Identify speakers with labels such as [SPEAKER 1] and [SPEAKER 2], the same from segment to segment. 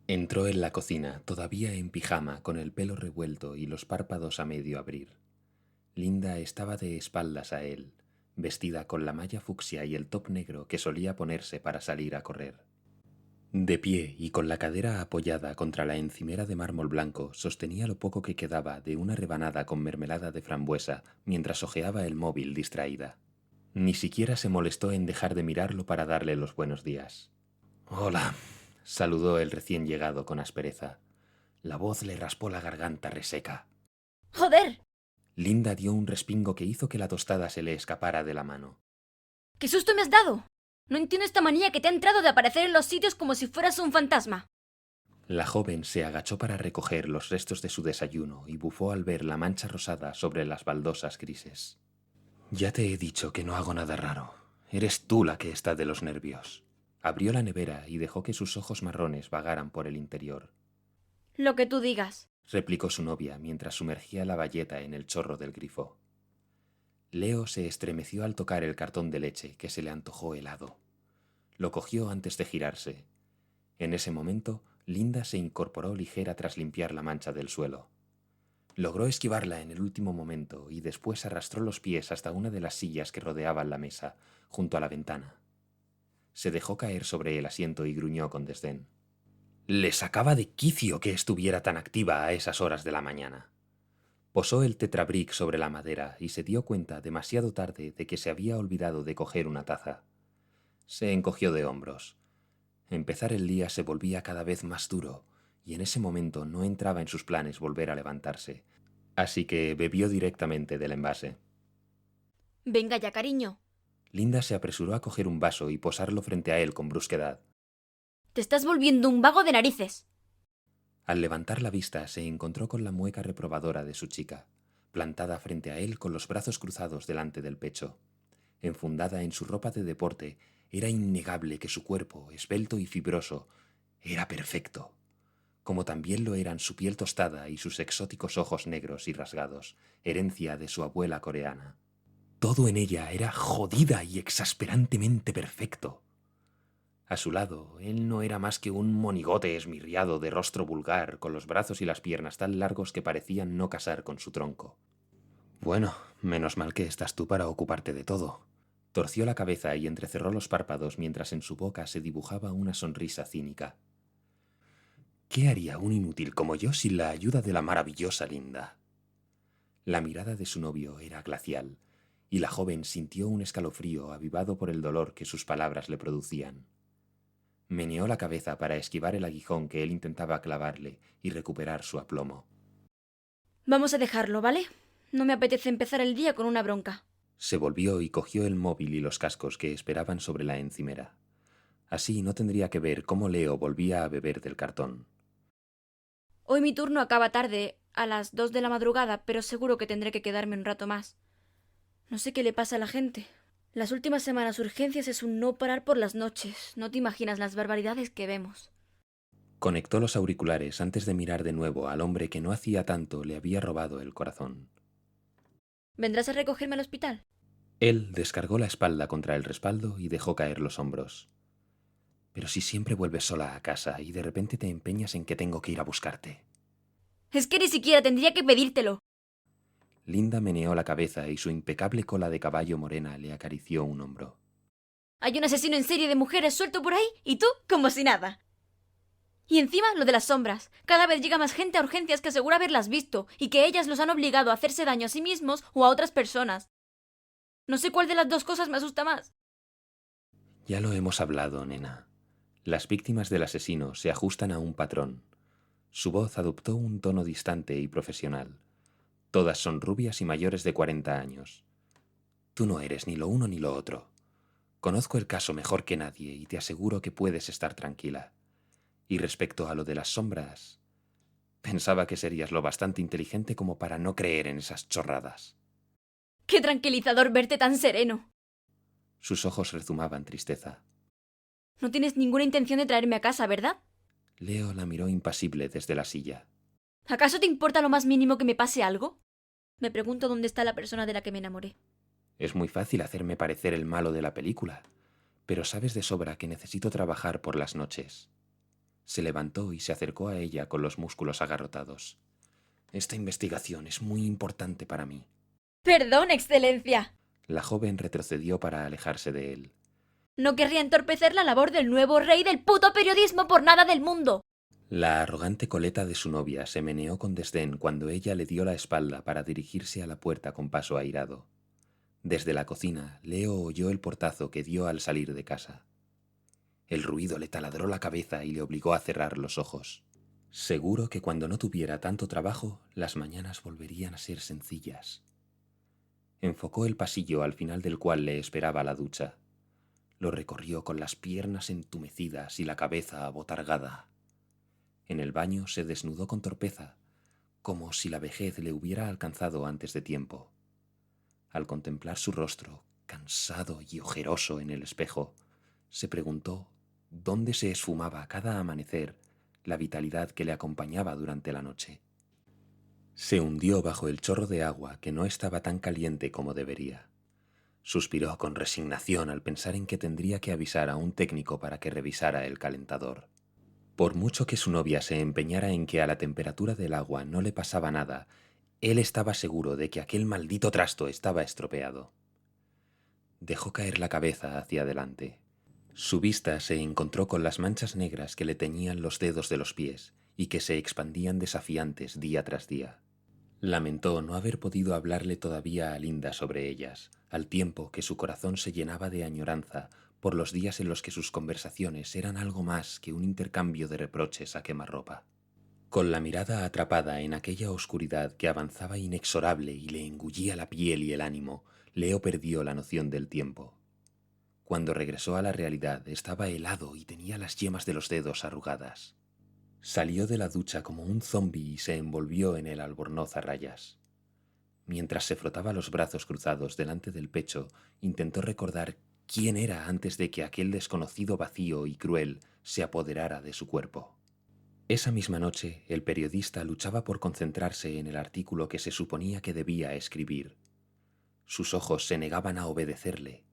[SPEAKER 1] Entró en la cocina, todavía en pijama, con el pelo revuelto y los párpados a medio abrir. Linda estaba de espaldas a él, vestida con la malla fucsia y el top negro que solía ponerse para salir a correr. De pie y con la cadera apoyada contra la encimera de mármol blanco, sostenía lo poco que quedaba de una rebanada con mermelada de frambuesa mientras hojeaba el móvil distraída. Ni siquiera se molestó en dejar de mirarlo para darle los buenos días. «Hola», saludó el recién llegado con aspereza. La voz le raspó la garganta reseca.
[SPEAKER 2] ¡Joder!
[SPEAKER 1] Linda dio un respingo que hizo que la tostada se le escapara de la mano.
[SPEAKER 2] ¡Qué susto me has dado! No entiendo esta manía que te ha entrado de aparecer en los sitios como si fueras un fantasma.
[SPEAKER 1] La joven se agachó para recoger los restos de su desayuno y bufó al ver la mancha rosada sobre las baldosas grises. «Ya te he dicho que no hago nada raro. Eres tú la que está de los nervios». Abrió la nevera y dejó que sus ojos marrones vagaran por el interior.
[SPEAKER 2] Lo que tú digas.
[SPEAKER 1] Replicó su novia mientras sumergía la bayeta en el chorro del grifo. Leo se estremeció al tocar el cartón de leche, que se le antojó helado. Lo cogió antes de girarse. En ese momento, Linda se incorporó ligera tras limpiar la mancha del suelo. Logró esquivarla en el último momento y después arrastró los pies hasta una de las sillas que rodeaban la mesa, junto a la ventana. Se dejó caer sobre el asiento y gruñó con desdén. Le sacaba de quicio que estuviera tan activa a esas horas de la mañana. Posó el tetrabric sobre la madera y se dio cuenta demasiado tarde de que se había olvidado de coger una taza. Se encogió de hombros. Empezar el día se volvía cada vez más duro, y en ese momento no entraba en sus planes volver a levantarse, así que bebió directamente del envase.
[SPEAKER 2] Venga ya, cariño.
[SPEAKER 1] Linda se apresuró a coger un vaso y posarlo frente a él con brusquedad.
[SPEAKER 2] Te estás volviendo un vago de narices.
[SPEAKER 1] Al levantar la vista se encontró con la mueca reprobadora de su chica, plantada frente a él con los brazos cruzados delante del pecho. Enfundada en su ropa de deporte, era innegable que su cuerpo, esbelto y fibroso, era perfecto, como también lo eran su piel tostada y sus exóticos ojos negros y rasgados, herencia de su abuela coreana. Todo en ella era jodida y exasperantemente perfecto. A su lado, él no era más que un monigote esmirriado de rostro vulgar, con los brazos y las piernas tan largos que parecían no casar con su tronco. Bueno, menos mal que estás tú para ocuparte de todo. Torció la cabeza y entrecerró los párpados mientras en su boca se dibujaba una sonrisa cínica. ¿Qué haría un inútil como yo sin la ayuda de la maravillosa Linda? La mirada de su novio era glacial, y la joven sintió un escalofrío avivado por el dolor que sus palabras le producían. Meneó la cabeza para esquivar el aguijón que él intentaba clavarle y recuperar su aplomo.
[SPEAKER 2] Vamos a dejarlo, ¿vale? No me apetece empezar el día con una bronca.
[SPEAKER 1] Se volvió y cogió el móvil y los cascos que esperaban sobre la encimera. Así no tendría que ver cómo Leo volvía a beber del cartón.
[SPEAKER 2] Hoy mi turno acaba tarde, a las 2 de la madrugada, pero seguro que tendré que quedarme un rato más. No sé qué le pasa a la gente. Las últimas semanas urgencias es un no parar por las noches. No te imaginas las barbaridades que vemos.
[SPEAKER 1] Conectó los auriculares antes de mirar de nuevo al hombre que no hacía tanto le había robado el corazón.
[SPEAKER 2] ¿Vendrás a recogerme al hospital?
[SPEAKER 1] Él descargó la espalda contra el respaldo y dejó caer los hombros. Pero si siempre vuelves sola a casa y de repente te empeñas en que tengo que ir a buscarte.
[SPEAKER 2] Es que ni siquiera tendría que pedírtelo.
[SPEAKER 1] Linda meneó la cabeza y su impecable cola de caballo morena le acarició un hombro.
[SPEAKER 2] Hay un asesino en serie de mujeres suelto por ahí y tú como si nada. Y encima lo de las sombras. Cada vez llega más gente a urgencias que asegura haberlas visto y que ellas los han obligado a hacerse daño a sí mismos o a otras personas. No sé cuál de las dos cosas me asusta más.
[SPEAKER 1] Ya lo hemos hablado, nena. Las víctimas del asesino se ajustan a un patrón. Su voz adoptó un tono distante y profesional. Todas son rubias y mayores de 40 años. Tú no eres ni lo uno ni lo otro. Conozco el caso mejor que nadie y te aseguro que puedes estar tranquila. Y respecto a lo de las sombras, pensaba que serías lo bastante inteligente como para no creer en esas chorradas.
[SPEAKER 2] Qué tranquilizador verte tan sereno.
[SPEAKER 1] Sus ojos rezumaban tristeza.
[SPEAKER 2] No tienes ninguna intención de traerme a casa, ¿verdad?
[SPEAKER 1] Leo la miró impasible desde la silla.
[SPEAKER 2] ¿Acaso te importa lo más mínimo que me pase algo? Me pregunto dónde está la persona de la que me enamoré.
[SPEAKER 1] Es muy fácil hacerme parecer el malo de la película, pero sabes de sobra que necesito trabajar por las noches. Se levantó y se acercó a ella con los músculos agarrotados. Esta investigación es muy importante para mí.
[SPEAKER 2] Perdón, Excelencia.
[SPEAKER 1] La joven retrocedió para alejarse de él.
[SPEAKER 2] No querría entorpecer la labor del nuevo rey del puto periodismo por nada del mundo.
[SPEAKER 1] La arrogante coleta de su novia se meneó con desdén cuando ella le dio la espalda para dirigirse a la puerta con paso airado. Desde la cocina, Leo oyó el portazo que dio al salir de casa. El ruido le taladró la cabeza y le obligó a cerrar los ojos. Seguro que cuando no tuviera tanto trabajo, las mañanas volverían a ser sencillas. Enfocó el pasillo al final del cual le esperaba la ducha. Lo recorrió con las piernas entumecidas y la cabeza abotargada. En el baño se desnudó con torpeza, como si la vejez le hubiera alcanzado antes de tiempo. Al contemplar su rostro, cansado y ojeroso en el espejo, se preguntó dónde se esfumaba cada amanecer la vitalidad que le acompañaba durante la noche. Se hundió bajo el chorro de agua que no estaba tan caliente como debería. Suspiró con resignación al pensar en que tendría que avisar a un técnico para que revisara el calentador. Por mucho que su novia se empeñara en que a la temperatura del agua no le pasaba nada, él estaba seguro de que aquel maldito trasto estaba estropeado. Dejó caer la cabeza hacia adelante. Su vista se encontró con las manchas negras que le teñían los dedos de los pies y que se expandían desafiantes día tras día. Lamentó no haber podido hablarle todavía a Linda sobre ellas, al tiempo que su corazón se llenaba de añoranza por los días en los que sus conversaciones eran algo más que un intercambio de reproches a quemarropa. Con la mirada atrapada en aquella oscuridad que avanzaba inexorable y le engullía la piel y el ánimo, Leo perdió la noción del tiempo. Cuando regresó a la realidad estaba helado y tenía las yemas de los dedos arrugadas. Salió de la ducha como un zombi y se envolvió en el albornoz a rayas. Mientras se frotaba los brazos cruzados delante del pecho, intentó recordar quién era antes de que aquel desconocido vacío y cruel se apoderara de su cuerpo. Esa misma noche, el periodista luchaba por concentrarse en el artículo que se suponía que debía escribir. Sus ojos se negaban a obedecerle.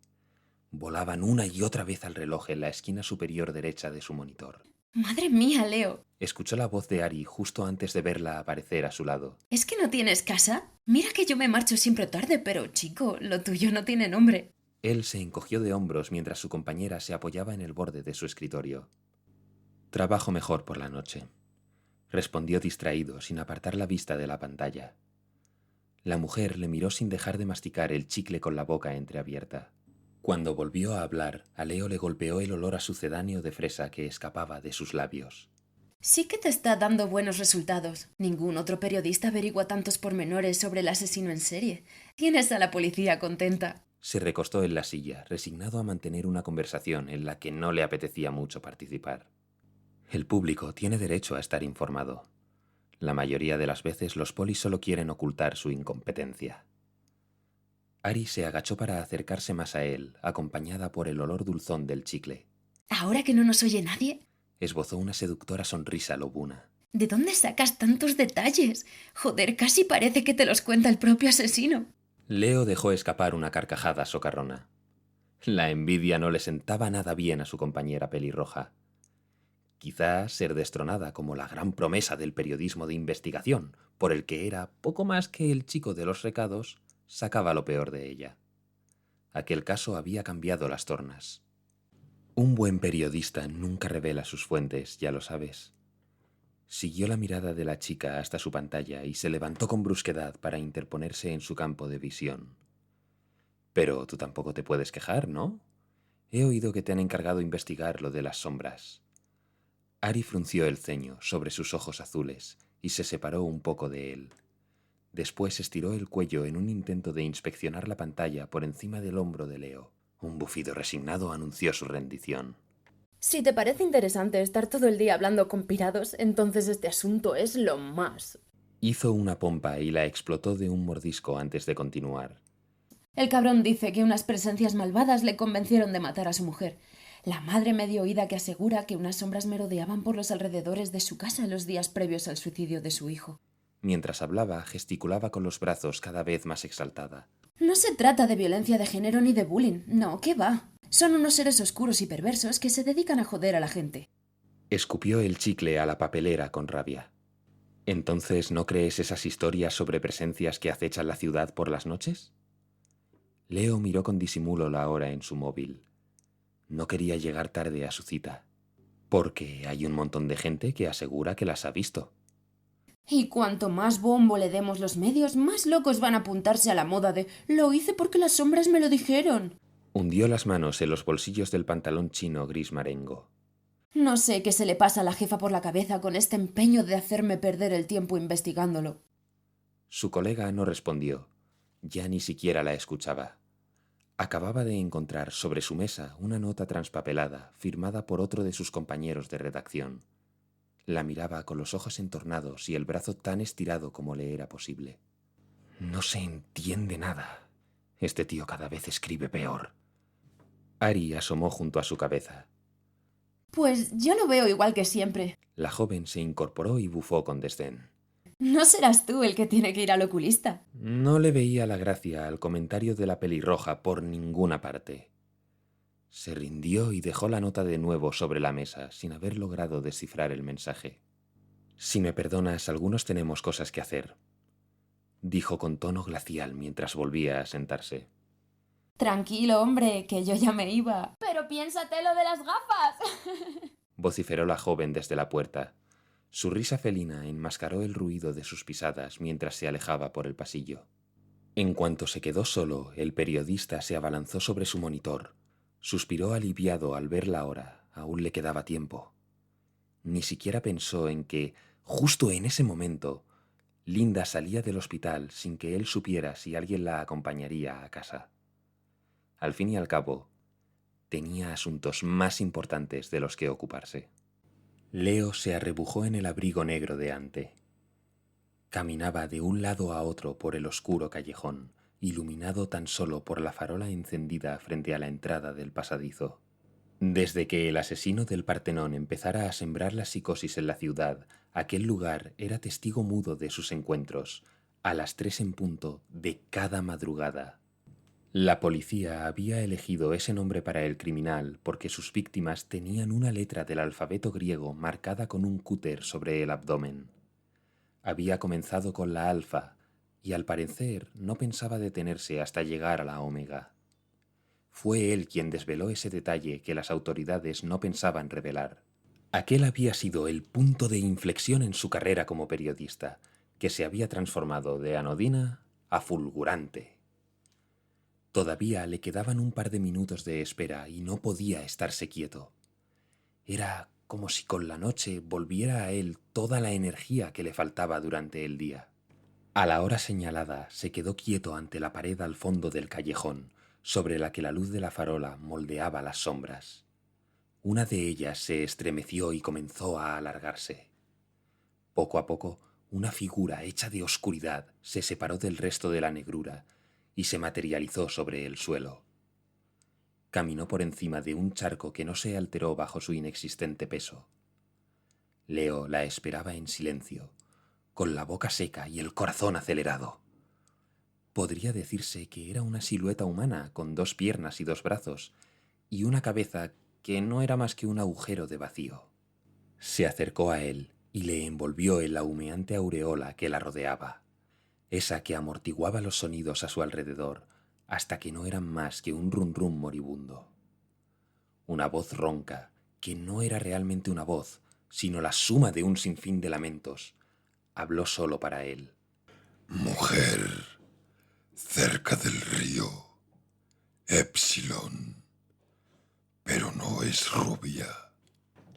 [SPEAKER 1] Volaban una y otra vez al reloj en la esquina superior derecha de su monitor.
[SPEAKER 3] Madre mía, Leo.
[SPEAKER 1] Escuchó la voz de Ari justo antes de verla aparecer a su lado.
[SPEAKER 3] ¿Es que no tienes casa? Mira que yo me marcho siempre tarde, pero chico, lo tuyo no tiene nombre.
[SPEAKER 1] Él se encogió de hombros mientras su compañera se apoyaba en el borde de su escritorio. Trabajo mejor por la noche, respondió distraído, sin apartar la vista de la pantalla. La mujer le miró sin dejar de masticar el chicle con la boca entreabierta. Cuando volvió a hablar, a Leo le golpeó el olor a sucedáneo de fresa que escapaba de sus labios.
[SPEAKER 3] Sí que te está dando buenos resultados. Ningún otro periodista averigua tantos pormenores sobre el asesino en serie. Tienes a la policía contenta.
[SPEAKER 1] Se recostó en la silla, resignado a mantener una conversación en la que no le apetecía mucho participar. El público tiene derecho a estar informado. La mayoría de las veces los polis solo quieren ocultar su incompetencia. Ari se agachó para acercarse más a él, acompañada por el olor dulzón del chicle.
[SPEAKER 3] ¿Ahora que no nos oye nadie?
[SPEAKER 1] Esbozó una seductora sonrisa lobuna.
[SPEAKER 3] ¿De dónde sacas tantos detalles? Joder, casi parece que te los cuenta el propio asesino.
[SPEAKER 1] Leo dejó escapar una carcajada socarrona. La envidia no le sentaba nada bien a su compañera pelirroja. Quizás ser destronada como la gran promesa del periodismo de investigación, por el que era poco más que el chico de los recados, sacaba lo peor de ella. Aquel caso había cambiado las tornas. Un buen periodista nunca revela sus fuentes, ya lo sabes. Siguió la mirada de la chica hasta su pantalla y se levantó con brusquedad para interponerse en su campo de visión. Pero tú tampoco te puedes quejar, ¿no? He oído que te han encargado investigar lo de las sombras. Ari frunció el ceño sobre sus ojos azules y se separó un poco de él. Después estiró el cuello en un intento de inspeccionar la pantalla por encima del hombro de Leo. Un bufido resignado anunció su rendición.
[SPEAKER 4] Si te parece interesante estar todo el día hablando con pirados, entonces este asunto es lo más.
[SPEAKER 1] Hizo una pompa y la explotó de un mordisco antes de continuar.
[SPEAKER 3] El cabrón dice que unas presencias malvadas le convencieron de matar a su mujer. La madre medio oída que asegura que unas sombras merodeaban por los alrededores de su casa en los días previos al suicidio de su hijo.
[SPEAKER 1] Mientras hablaba, gesticulaba con los brazos cada vez más exaltada.
[SPEAKER 3] No se trata de violencia de género ni de bullying. No, ¿qué va? Son unos seres oscuros y perversos que se dedican a joder a la gente.
[SPEAKER 1] Escupió el chicle a la papelera con rabia. ¿Entonces no crees esas historias sobre presencias que acechan la ciudad por las noches? Leo miró con disimulo la hora en su móvil. No quería llegar tarde a su cita, porque hay un montón de gente que asegura que las ha visto.
[SPEAKER 3] Y cuanto más bombo le demos los medios, más locos van a apuntarse a la moda de «lo hice porque las sombras me lo dijeron».
[SPEAKER 1] Hundió las manos en los bolsillos del pantalón chino gris marengo.
[SPEAKER 3] No sé qué se le pasa a la jefa por la cabeza con este empeño de hacerme perder el tiempo investigándolo.
[SPEAKER 1] Su colega no respondió. Ya ni siquiera la escuchaba. Acababa de encontrar sobre su mesa una nota transpapelada firmada por otro de sus compañeros de redacción. La miraba con los ojos entornados y el brazo tan estirado como le era posible. No se entiende nada. Este tío cada vez escribe peor. Ari asomó junto a su cabeza.
[SPEAKER 3] Pues yo lo veo igual que siempre.
[SPEAKER 1] La joven se incorporó y bufó con desdén.
[SPEAKER 3] No serás tú el que tiene que ir al oculista.
[SPEAKER 1] No le veía la gracia al comentario de la pelirroja por ninguna parte. Se rindió y dejó la nota de nuevo sobre la mesa, sin haber logrado descifrar el mensaje. Si me perdonas, algunos tenemos cosas que hacer, dijo con tono glacial mientras volvía a sentarse.
[SPEAKER 3] Tranquilo, hombre, que yo ya me iba. Pero piénsate lo de las gafas.
[SPEAKER 1] Vociferó la joven desde la puerta. Su risa felina enmascaró el ruido de sus pisadas mientras se alejaba por el pasillo. En cuanto se quedó solo, el periodista se abalanzó sobre su monitor. Suspiró aliviado al ver la hora. Aún le quedaba tiempo. Ni siquiera pensó en que, justo en ese momento, Linda salía del hospital sin que él supiera si alguien la acompañaría a casa. Al fin y al cabo, tenía asuntos más importantes de los que ocuparse. Leo se arrebujó en el abrigo negro de Ante. Caminaba de un lado a otro por el oscuro callejón, iluminado tan solo por la farola encendida frente a la entrada del pasadizo. Desde que el asesino del Partenón empezara a sembrar la psicosis en la ciudad, aquel lugar era testigo mudo de sus encuentros, a las 3 en punto de cada madrugada. La policía había elegido ese nombre para el criminal porque sus víctimas tenían una letra del alfabeto griego marcada con un cúter sobre el abdomen. Había comenzado con la alfa y al parecer no pensaba detenerse hasta llegar a la omega. Fue él quien desveló ese detalle que las autoridades no pensaban revelar. Aquel había sido el punto de inflexión en su carrera como periodista, que se había transformado de anodina a fulgurante. Todavía le quedaban un par de minutos de espera y no podía estarse quieto. Era como si con la noche volviera a él toda la energía que le faltaba durante el día. A la hora señalada se quedó quieto ante la pared al fondo del callejón, sobre la que la luz de la farola moldeaba las sombras. Una de ellas se estremeció y comenzó a alargarse. Poco a poco, una figura hecha de oscuridad se separó del resto de la negrura y se materializó sobre el suelo. Caminó por encima de un charco que no se alteró bajo su inexistente peso. Leo la esperaba en silencio, con la boca seca y el corazón acelerado. Podría decirse que era una silueta humana con 2 piernas y 2 brazos, y una cabeza que no era más que un agujero de vacío. Se acercó a él y le envolvió en la humeante aureola que la rodeaba, esa que amortiguaba los sonidos a su alrededor, hasta que no eran más que un rum rum moribundo. Una voz ronca, que no era realmente una voz, sino la suma de un sinfín de lamentos, habló solo para él.
[SPEAKER 5] Mujer, cerca del río, Epsilon, pero no es rubia.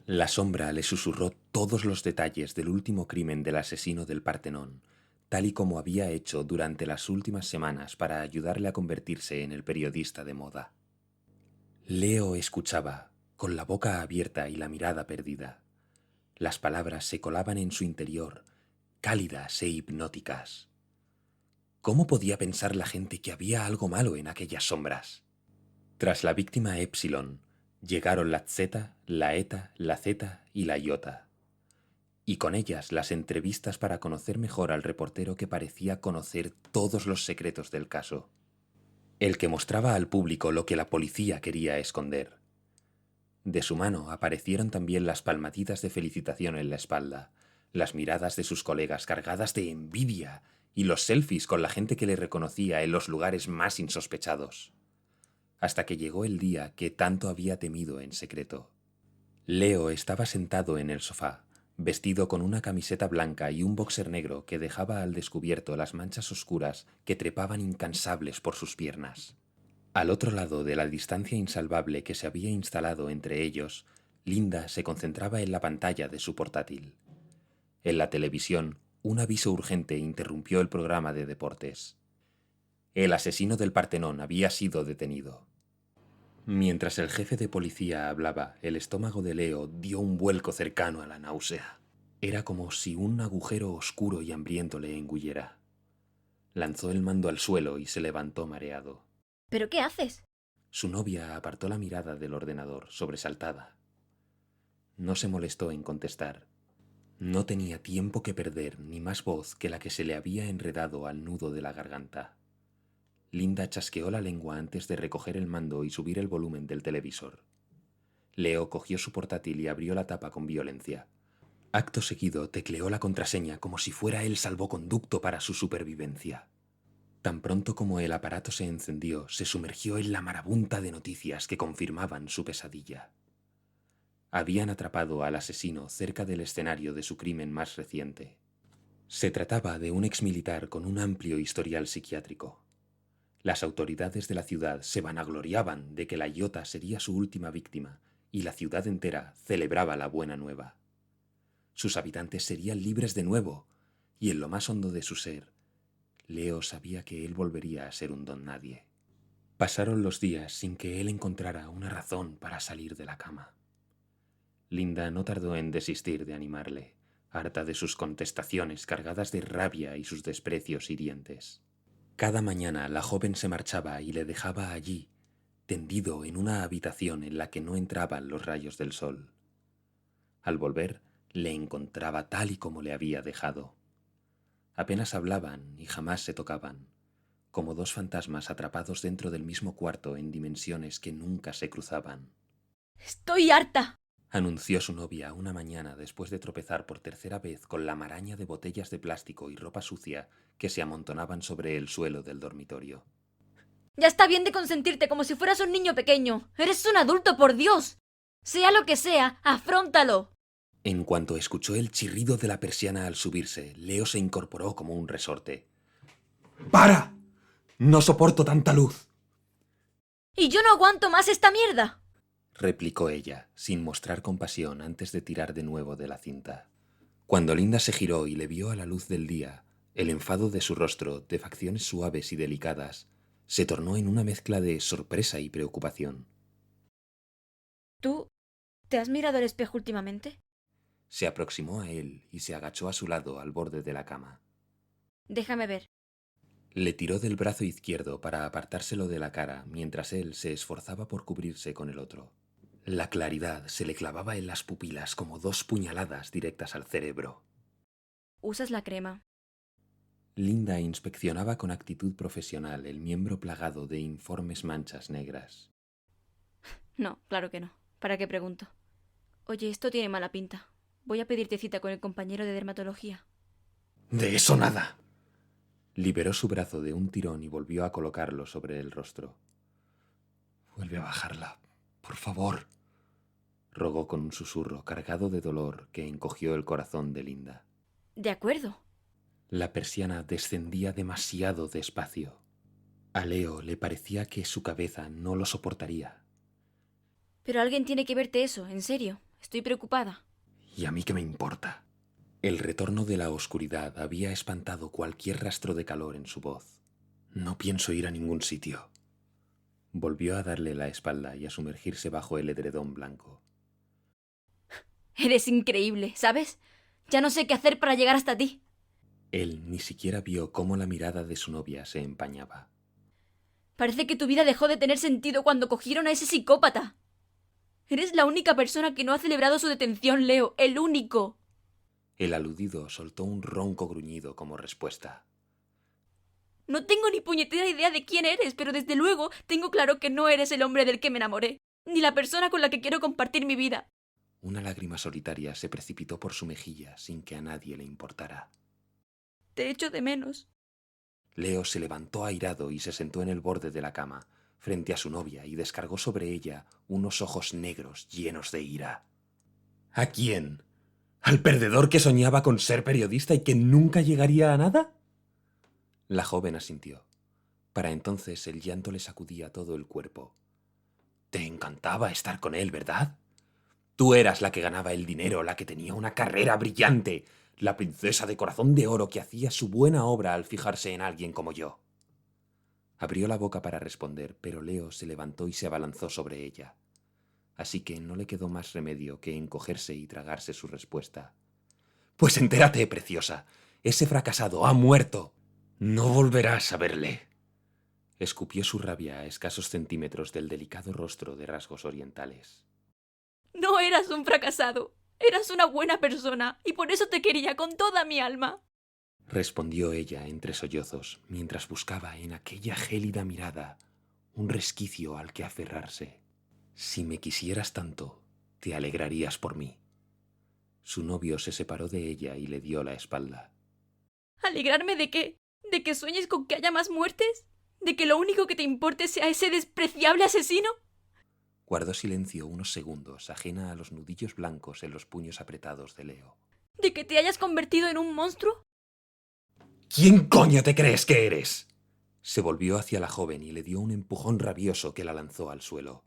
[SPEAKER 1] La sombra le susurró todos los detalles del último crimen del asesino del Partenón, tal y como había hecho durante las últimas semanas para ayudarle a convertirse en el periodista de moda. Leo escuchaba, con la boca abierta y la mirada perdida. Las palabras se colaban en su interior, cálidas e hipnóticas. ¿Cómo podía pensar la gente que había algo malo en aquellas sombras? Tras la víctima Epsilon, llegaron la Z, la ETA, la Z y la Iota. Y con ellas las entrevistas para conocer mejor al reportero que parecía conocer todos los secretos del caso. El que mostraba al público lo que la policía quería esconder. De su mano aparecieron también las palmaditas de felicitación en la espalda, las miradas de sus colegas cargadas de envidia y los selfies con la gente que le reconocía en los lugares más insospechados. Hasta que llegó el día que tanto había temido en secreto. Leo estaba sentado en el sofá, vestido con una camiseta blanca y un boxer negro que dejaba al descubierto las manchas oscuras que trepaban incansables por sus piernas. Al otro lado de la distancia insalvable que se había instalado entre ellos, Linda se concentraba en la pantalla de su portátil. En la televisión, un aviso urgente interrumpió el programa de deportes. El asesino del Partenón había sido detenido. Mientras el jefe de policía hablaba, el estómago de Leo dio un vuelco cercano a la náusea. Era como si un agujero oscuro y hambriento le engullera. Lanzó el mando al suelo y se levantó mareado.
[SPEAKER 2] ¿Pero qué haces?
[SPEAKER 1] Su novia apartó la mirada del ordenador, sobresaltada. No se molestó en contestar. No tenía tiempo que perder ni más voz que la que se le había enredado al nudo de la garganta. Linda chasqueó la lengua antes de recoger el mando y subir el volumen del televisor. Leo cogió su portátil y abrió la tapa con violencia. Acto seguido tecleó la contraseña como si fuera el salvoconducto para su supervivencia. Tan pronto como el aparato se encendió, se sumergió en la marabunta de noticias que confirmaban su pesadilla. Habían atrapado al asesino cerca del escenario de su crimen más reciente. Se trataba de un exmilitar con un amplio historial psiquiátrico. Las autoridades de la ciudad se vanagloriaban de que la Iota sería su última víctima y la ciudad entera celebraba la buena nueva. Sus habitantes serían libres de nuevo y en lo más hondo de su ser, Leo sabía que él volvería a ser un don nadie. Pasaron los días sin que él encontrara una razón para salir de la cama. Linda no tardó en desistir de animarle, harta de sus contestaciones cargadas de rabia y sus desprecios hirientes. Cada mañana la joven se marchaba y le dejaba allí, tendido en una habitación en la que no entraban los rayos del sol. Al volver, le encontraba tal y como le había dejado. Apenas hablaban y jamás se tocaban, como dos fantasmas atrapados dentro del mismo cuarto en dimensiones que nunca se cruzaban.
[SPEAKER 2] ¡Estoy harta!
[SPEAKER 1] Anunció su novia una mañana después de tropezar por tercera vez con la maraña de botellas de plástico y ropa sucia que se amontonaban sobre el suelo del dormitorio.
[SPEAKER 2] Ya está bien de consentirte como si fueras un niño pequeño. Eres un adulto, por Dios. Sea lo que sea, afróntalo.
[SPEAKER 1] En cuanto escuchó el chirrido de la persiana al subirse, Leo se incorporó como un resorte.
[SPEAKER 6] ¡Para! No soporto tanta luz.
[SPEAKER 2] Y yo no aguanto más esta mierda,
[SPEAKER 1] replicó ella, sin mostrar compasión antes de tirar de nuevo de la cinta. Cuando Linda se giró y le vio a la luz del día, el enfado de su rostro, de facciones suaves y delicadas, se tornó en una mezcla de sorpresa y preocupación.
[SPEAKER 2] ¿Tú te has mirado al espejo últimamente?
[SPEAKER 1] Se aproximó a él y se agachó a su lado al borde de la cama.
[SPEAKER 2] Déjame ver.
[SPEAKER 1] Le tiró del brazo izquierdo para apartárselo de la cara mientras él se esforzaba por cubrirse con el otro. La claridad se le clavaba en las pupilas como dos puñaladas directas al cerebro.
[SPEAKER 2] ¿Usas la crema?
[SPEAKER 1] Linda inspeccionaba con actitud profesional el miembro plagado de informes manchas negras.
[SPEAKER 2] No, claro que no. ¿Para qué pregunto? Oye, esto tiene mala pinta. Voy a pedirte cita con el compañero de dermatología.
[SPEAKER 6] De eso nada.
[SPEAKER 1] Liberó su brazo de un tirón y volvió a colocarlo sobre el rostro.
[SPEAKER 6] Vuelve a bajarla, por favor,
[SPEAKER 1] rogó con un susurro cargado de dolor que encogió el corazón de Linda.
[SPEAKER 2] De acuerdo.
[SPEAKER 1] La persiana descendía demasiado despacio. A Leo le parecía que su cabeza no lo soportaría.
[SPEAKER 2] Pero alguien tiene que verte eso, en serio. Estoy preocupada.
[SPEAKER 6] ¿Y a mí qué me importa?
[SPEAKER 1] El retorno de la oscuridad había espantado cualquier rastro de calor en su voz.
[SPEAKER 6] No pienso ir a ningún sitio.
[SPEAKER 1] Volvió a darle la espalda y a sumergirse bajo el edredón blanco.
[SPEAKER 2] Eres increíble, ¿sabes? Ya no sé qué hacer para llegar hasta ti.
[SPEAKER 1] Él ni siquiera vio cómo la mirada de su novia se empañaba.
[SPEAKER 2] Parece que tu vida dejó de tener sentido cuando cogieron a ese psicópata. Eres la única persona que no ha celebrado su detención, Leo. El único.
[SPEAKER 1] El aludido soltó un ronco gruñido como respuesta.
[SPEAKER 2] No tengo ni puñetera idea de quién eres, pero desde luego tengo claro que no eres el hombre del que me enamoré. ni la persona con la que quiero compartir mi vida.
[SPEAKER 1] Una lágrima solitaria se precipitó por su mejilla sin que a nadie le importara.
[SPEAKER 2] Te echo de menos.
[SPEAKER 1] Leo se levantó airado y se sentó en el borde de la cama, frente a su novia, y descargó sobre ella unos ojos negros llenos de ira. ¿A quién? ¿Al perdedor que soñaba con ser periodista y que nunca llegaría a nada? La joven asintió. Para entonces el llanto le sacudía todo el cuerpo. Te encantaba estar con él, ¿verdad? Tú eras la que ganaba el dinero, la que tenía una carrera brillante, la princesa de corazón de oro que hacía su buena obra al fijarse en alguien como yo. Abrió la boca para responder, pero Leo se levantó y se abalanzó sobre ella. Así que no le quedó más remedio que encogerse y tragarse su respuesta. Pues entérate, preciosa, ese fracasado ha muerto. No volverás a verle. Escupió su rabia a escasos centímetros del delicado rostro de rasgos orientales.
[SPEAKER 2] No eras un fracasado. Eras una buena persona y por eso te quería con toda mi alma.
[SPEAKER 1] Respondió ella entre sollozos, mientras buscaba en aquella gélida mirada un resquicio al que aferrarse. Si me quisieras tanto, te alegrarías por mí. Su novio se separó de ella y le dio la espalda.
[SPEAKER 2] ¿Alegrarme de qué? ¿De que sueñes con que haya más muertes? ¿De que lo único que te importe sea ese despreciable asesino?
[SPEAKER 1] Guardó silencio unos segundos, ajena a los nudillos blancos en los puños apretados de Leo.
[SPEAKER 2] ¿De que te hayas convertido en un monstruo?
[SPEAKER 1] ¿Quién coño te crees que eres? Se volvió hacia la joven y le dio un empujón rabioso que la lanzó al suelo.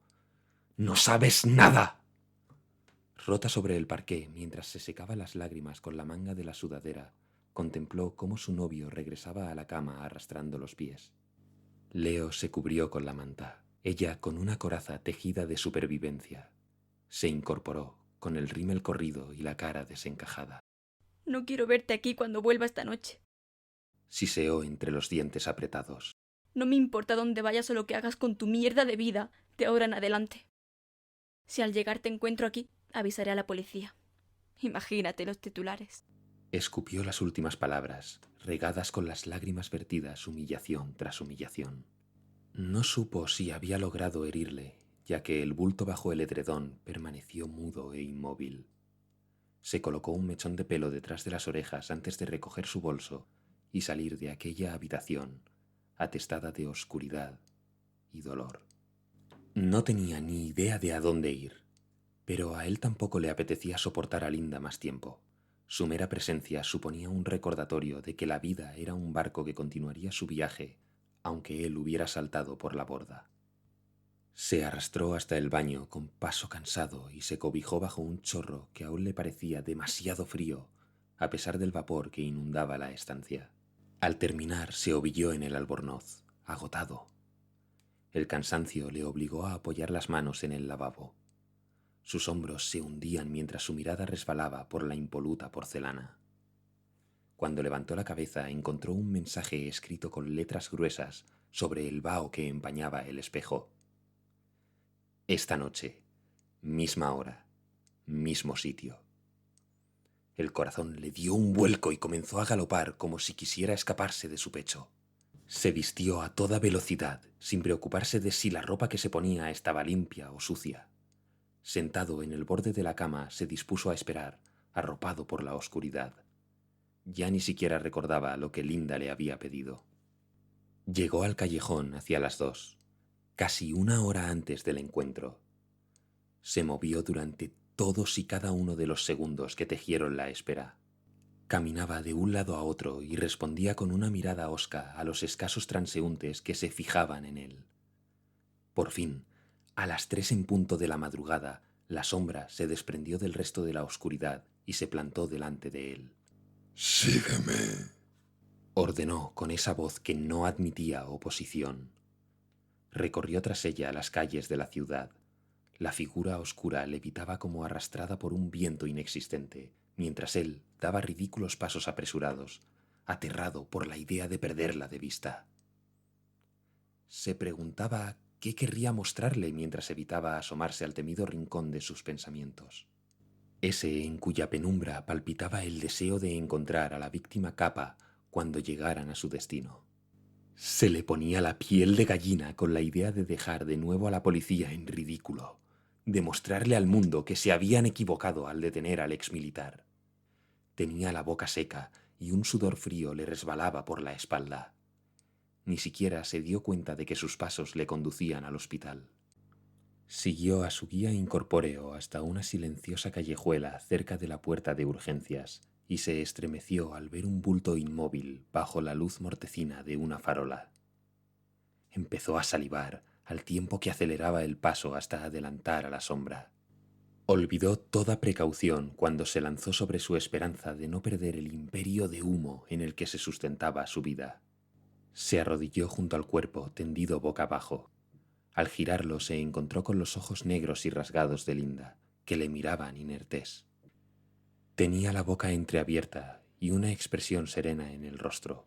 [SPEAKER 1] ¡No sabes nada! Rota sobre el parqué, mientras se secaba las lágrimas con la manga de la sudadera, contempló cómo su novio regresaba a la cama arrastrando los pies. Leo se cubrió con la manta, ella con una coraza tejida de supervivencia. Se incorporó, con el rímel corrido y la cara desencajada.
[SPEAKER 2] No quiero verte aquí cuando vuelva esta noche.
[SPEAKER 1] Siseó entre los dientes apretados.
[SPEAKER 2] No me importa dónde vayas o lo que hagas con tu mierda de vida de ahora en adelante. Si al llegar te encuentro aquí, avisaré a la policía. Imagínate los titulares.
[SPEAKER 1] Escupió las últimas palabras, regadas con las lágrimas vertidas humillación tras humillación. No supo si había logrado herirle, ya que el bulto bajo el edredón permaneció mudo e inmóvil. Se colocó un mechón de pelo detrás de las orejas antes de recoger su bolso y salir de aquella habitación, atestada de oscuridad y dolor. No tenía ni idea de a dónde ir, pero a él tampoco le apetecía soportar a Linda más tiempo. Su mera presencia suponía un recordatorio de que la vida era un barco que continuaría su viaje, aunque él hubiera saltado por la borda. Se arrastró hasta el baño con paso cansado y se cobijó bajo un chorro que aún le parecía demasiado frío, a pesar del vapor que inundaba la estancia. Al terminar se ovilló en el albornoz, agotado. El cansancio le obligó a apoyar las manos en el lavabo. Sus hombros se hundían mientras su mirada resbalaba por la impoluta porcelana. Cuando levantó la cabeza encontró un mensaje escrito con letras gruesas sobre el vaho que empañaba el espejo. Esta noche, misma hora, mismo sitio. El corazón le dio un vuelco y comenzó a galopar como si quisiera escaparse de su pecho. Se vistió a toda velocidad, sin preocuparse de si la ropa que se ponía estaba limpia o sucia. Sentado en el borde de la cama, se dispuso a esperar, arropado por la oscuridad. Ya ni siquiera recordaba lo que Linda le había pedido. Llegó al callejón hacia las 2, casi una hora antes del encuentro. Se movió durante todos y cada uno de los segundos que tejieron la espera. Caminaba de un lado a otro y respondía con una mirada hosca a los escasos transeúntes que se fijaban en él. Por fin, a las 3 en punto de la madrugada, la sombra se desprendió del resto de la oscuridad y se plantó delante de él.
[SPEAKER 5] Sígueme.
[SPEAKER 1] Ordenó con esa voz que no admitía oposición. Recorrió tras ella las calles de la ciudad. La figura oscura levitaba como arrastrada por un viento inexistente, mientras él daba ridículos pasos apresurados, aterrado por la idea de perderla de vista. Se preguntaba qué querría mostrarle mientras evitaba asomarse al temido rincón de sus pensamientos. Ese en cuya penumbra palpitaba el deseo de encontrar a la víctima capa cuando llegaran a su destino. Se le ponía la piel de gallina con la idea de dejar de nuevo a la policía en ridículo, demostrarle al mundo que se habían equivocado al detener al exmilitar. Tenía la boca seca y un sudor frío le resbalaba por la espalda. Ni siquiera se dio cuenta de que sus pasos le conducían al hospital. Siguió a su guía incorpóreo hasta una silenciosa callejuela cerca de la puerta de urgencias y se estremeció al ver un bulto inmóvil bajo la luz mortecina de una farola. Empezó a salivar al tiempo que aceleraba el paso hasta adelantar a la sombra. Olvidó toda precaución cuando se lanzó sobre su esperanza de no perder el imperio de humo en el que se sustentaba su vida. Se arrodilló junto al cuerpo, tendido boca abajo. Al girarlo se encontró con los ojos negros y rasgados de Linda, que le miraban inertes. Tenía la boca entreabierta y una expresión serena en el rostro,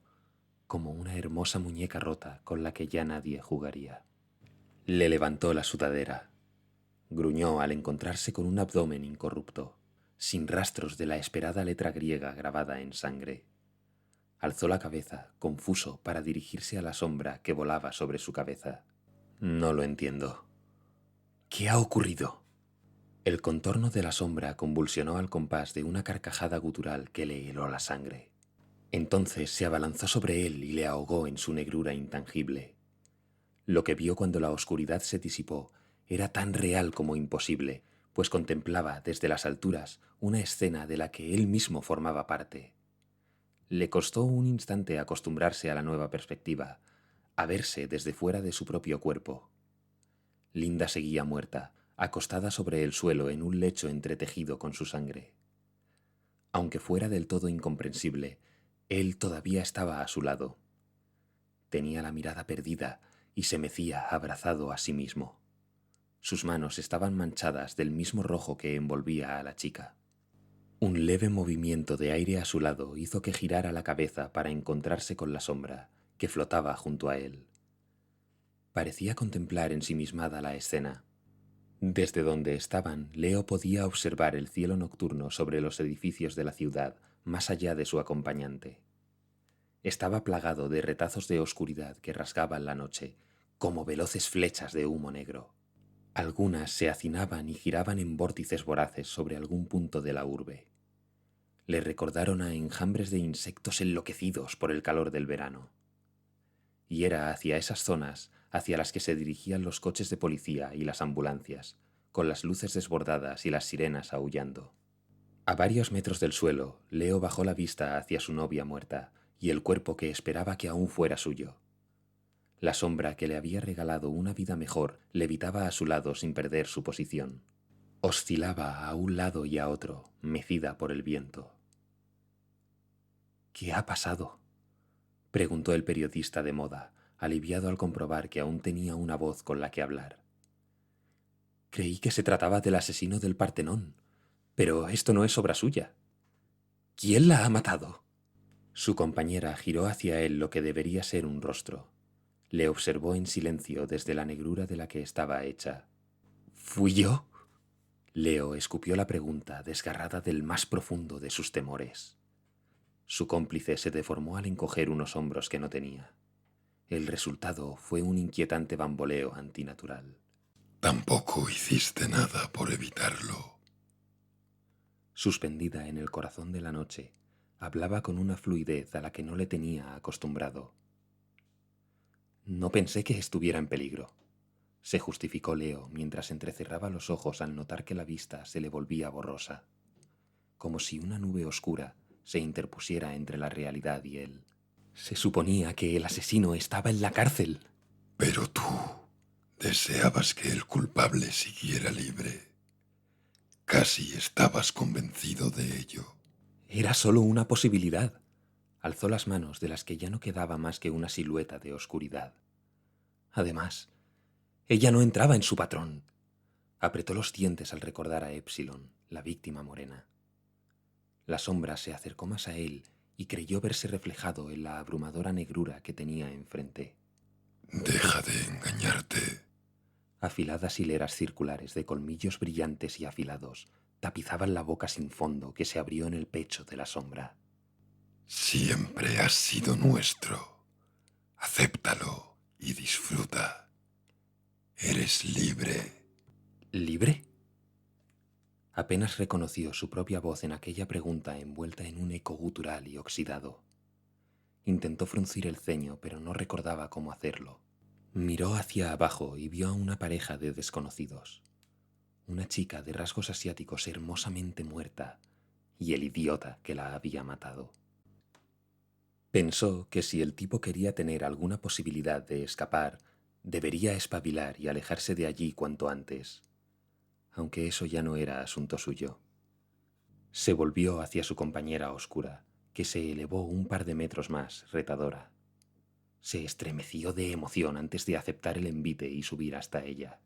[SPEAKER 1] como una hermosa muñeca rota con la que ya nadie jugaría. Le levantó la sudadera. Gruñó al encontrarse con un abdomen incorrupto, sin rastros de la esperada letra griega grabada en sangre. Alzó la cabeza, confuso, para dirigirse a la sombra que volaba sobre su cabeza. No lo entiendo. ¿Qué ha ocurrido? El contorno de la sombra convulsionó al compás de una carcajada gutural que le heló la sangre. Entonces se abalanzó sobre él y le ahogó en su negrura intangible. Lo que vio cuando la oscuridad se disipó era tan real como imposible, pues contemplaba desde las alturas una escena de la que él mismo formaba parte. Le costó un instante acostumbrarse a la nueva perspectiva, a verse desde fuera de su propio cuerpo. Linda seguía muerta, acostada sobre el suelo en un lecho entretejido con su sangre. Aunque fuera del todo incomprensible, él todavía estaba a su lado. Tenía la mirada perdida y se mecía abrazado a sí mismo. Sus manos estaban manchadas del mismo rojo que envolvía a la chica. Un leve movimiento de aire a su lado hizo que girara la cabeza para encontrarse con la sombra, que flotaba junto a él. Parecía contemplar ensimismada la escena. Desde donde estaban, Leo podía observar el cielo nocturno sobre los edificios de la ciudad, más allá de su acompañante. Estaba plagado de retazos de oscuridad que rasgaban la noche, como veloces flechas de humo negro. Algunas se hacinaban y giraban en vórtices voraces sobre algún punto de la urbe. Le recordaron a enjambres de insectos enloquecidos por el calor del verano. Y era hacia esas zonas hacia las que se dirigían los coches de policía y las ambulancias, con las luces desbordadas y las sirenas aullando. A varios metros del suelo, Leo bajó la vista hacia su novia muerta y el cuerpo que esperaba que aún fuera suyo. La sombra que le había regalado una vida mejor levitaba a su lado sin perder su posición. Oscilaba a un lado y a otro, mecida por el viento. ¿Qué ha pasado?, preguntó el periodista de moda, aliviado al comprobar que aún tenía una voz con la que hablar. Creí que se trataba del asesino del Partenón, pero esto no es obra suya. ¿Quién la ha matado? Su compañera giró hacia él lo que debería ser un rostro. Le observó en silencio desde la negrura de la que estaba hecha. ¿Fui yo? Leo escupió la pregunta desgarrada del más profundo de sus temores. Su cómplice se deformó al encoger unos hombros que no tenía. El resultado fue un inquietante bamboleo antinatural.
[SPEAKER 5] Tampoco hiciste nada por evitarlo.
[SPEAKER 1] Suspendida en el corazón de la noche, hablaba con una fluidez a la que no le tenía acostumbrado. No pensé que estuviera en peligro, se justificó Leo mientras entrecerraba los ojos al notar que la vista se le volvía borrosa, como si una nube oscura se interpusiera entre la realidad y él. Se suponía que el asesino estaba en la cárcel.
[SPEAKER 5] Pero tú deseabas que el culpable siguiera libre. Casi estabas convencido de ello.
[SPEAKER 1] Era solo una posibilidad. Alzó las manos de las que ya no quedaba más que una silueta de oscuridad. Además, ella no entraba en su patrón. Apretó los dientes al recordar a Epsilon, la víctima morena. La sombra se acercó más a él y creyó verse reflejado en la abrumadora negrura que tenía enfrente.
[SPEAKER 5] Deja de engañarte.
[SPEAKER 1] Afiladas hileras circulares de colmillos brillantes y afilados tapizaban la boca sin fondo que se abrió en el pecho de la sombra.
[SPEAKER 5] Siempre has sido nuestro. Acéptalo y disfruta. Eres libre.
[SPEAKER 1] ¿Libre? Apenas reconoció su propia voz en aquella pregunta envuelta en un eco gutural y oxidado. Intentó fruncir el ceño, pero no recordaba cómo hacerlo. Miró hacia abajo y vio a una pareja de desconocidos. Una chica de rasgos asiáticos hermosamente muerta y el idiota que la había matado. Pensó que si el tipo quería tener alguna posibilidad de escapar, debería espabilar y alejarse de allí cuanto antes, aunque eso ya no era asunto suyo. Se volvió hacia su compañera oscura, que se elevó un par de metros más, retadora. Se estremeció de emoción antes de aceptar el envite y subir hasta ella.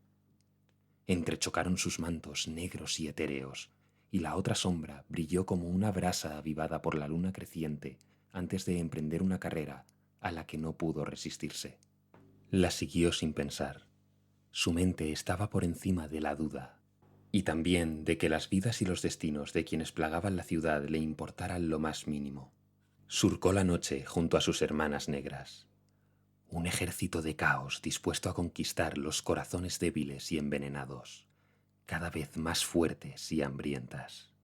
[SPEAKER 1] Entrechocaron sus mantos negros y etéreos, y la otra sombra brilló como una brasa avivada por la luna creciente antes de emprender una carrera a la que no pudo resistirse. La siguió sin pensar. Su mente estaba por encima de la duda, y también de que las vidas y los destinos de quienes plagaban la ciudad le importaran lo más mínimo. Surcó la noche junto a sus hermanas negras. Un ejército de caos dispuesto a conquistar los corazones débiles y envenenados, cada vez más fuertes y hambrientas.